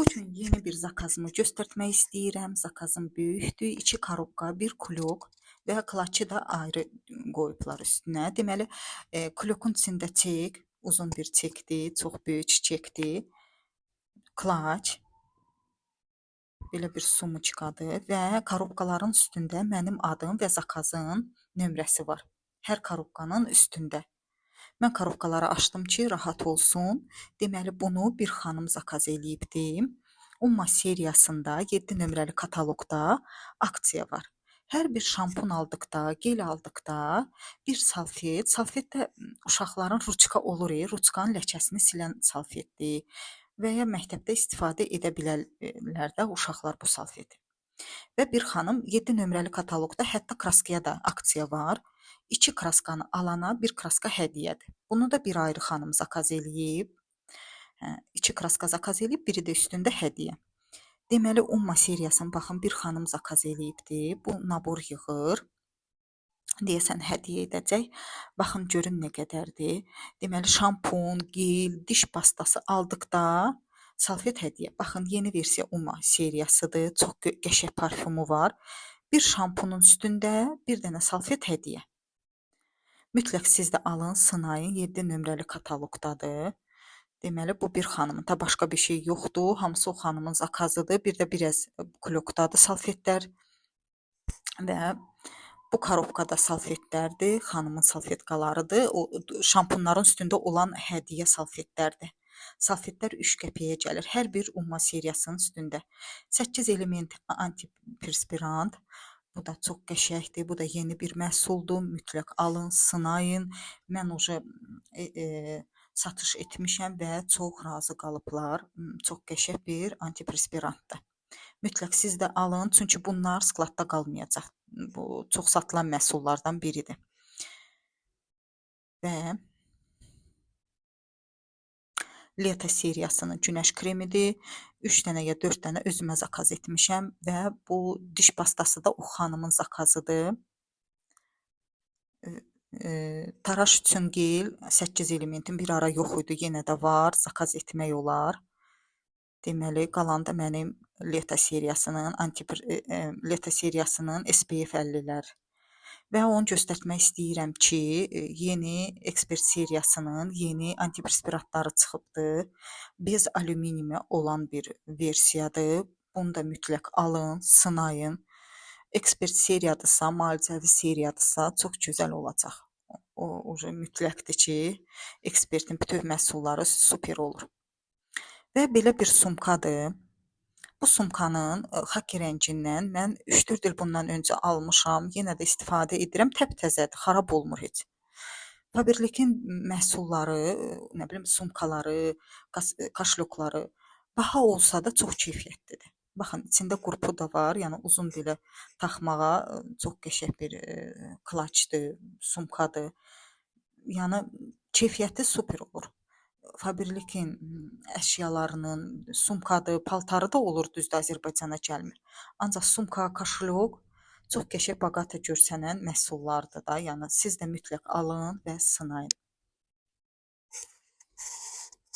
Bu gün yeni bir zakazımı göstərmək istəyirəm. Zakazım böyükdür. 2 korobka, 1 kulok və klaçı da ayrı qoyublar üstünə. Deməli, kulokun içində çek, uzun bir çekdir, çox böyük çiçəkdir. Klaç, belə bir sumçkadır və korobkaların üstündə mənim adım və zakazın nömrəsi var. Hər korobkanın üstündə. Mən korobkaları açdım ki, rahat olsun. Deməli, bunu bir xanım zakaz eləyibdi. Umma seriyasında 7 nömrəli kataloqda aksiya var. Hər bir şampun aldıqda, gel aldıqda bir salfet, salfet də uşaqların ruçka olur, ruçkanın ləkəsini silən salfetdir və ya məktəbdə istifadə edə bilərlər də uşaqlar bu salfeti. Və bir xanım 7 nömrəli kataloqda hətta kraskaya da aksiya var. 2 kraskanı alana bir kraska hədiyyədir. Bunu da bir ayrı xanım zakaz eləyib. 2 kraska zakaz eləyib, biri də üstündə hədiyyə. Deməli, Umma seriyasını baxın, bir xanım zakaz eləyibdi. Bu nabor yığır. Deyəsən hədiyyə edəcək. Baxın görün nə qədərdir. Deməli, şampun, gel, diş pastası aldıqda salfet hədiyyə. Baxın, yeni versiya Umma seriyasıdır. Çox qəşəng parfümü var. Bir şampunun üstündə bir dənə salfet hədiyyə. Mütləq siz də alın, sınayın. 7 nömrəli kataloqdadır. Deməli, bu bir xanımın da başqa bir şey yoxdur. Hamısı o xanımın zakazıdır. Bir də biraz kulokdadır salfetlər. Və bu korobkada salfetlərdir. Xanımın salfetkalarıdır. O şampunların üstündə olan hədiyyə salfetlərdir. Salfetlər 3 qəpiyə gəlir. Hər bir Umma seriyasının üstündə. 8 element antiperspirant. Bu da çox qəşəngdir. Bu da yeni bir məhsuldur. Mütləq alın, sınayın. Mən satış etmişəm və çox razı qalıblar. Çox qəşəng bir antiperspirantdır. Mütləq siz də alın, çünki bunlar skladda qalmayacaq. Bu çox satılan məhsullardan biridir. Və Leta seriyasının günəş kremidir. 3 dənə ya 4 dənə özümə zakaz etmişəm və bu diş pastası da o xanımın zakazıdır. Taraş üçün gel 8 elementin bir ara yox idi, yenə də var, zakaz etmək olar. Deməli, qalan da mənim Leta seriyasının SPF 50-lər. Və onu göstərmək istəyirəm ki, yeni ekspert seriyasının yeni antiperspiratları çıxıbdır. Bez alüminiyumi olan bir versiyadır. Bunu da mütləq alın, sınayın. Ekspert seriyadırsa, müalicəvi seriyadırsa çox gözəl olacaq. O mütləqdir ki, ekspertin bütün məhsulları super olur. Və belə bir sumkadır. Bu sumkanın xaki rəngindən mən 3-4 il bundan öncə almışam. Yenə də istifadə edirəm. Təptəzədir, xarab olmur heç. Faberlikin məhsulları, nə bilim, sumkaları, kaşlyokları baha olsa da çox keyfiyyətlidir. Baxın, içində qrupu da var. Yəni uzun belə taxmağa çox qəşəng bir klaçdır, sumkadır. Yəni keyfiyyəti super olur. Faberlikin əşyalarının sumkadır, paltarı da olur, düzdür, Azərbaycana gəlmir. Ancaq sumka, kaşlyok çox qəşəng, baqata görsənən məhsullardır da. Yəni siz də mütləq alın və sınayın.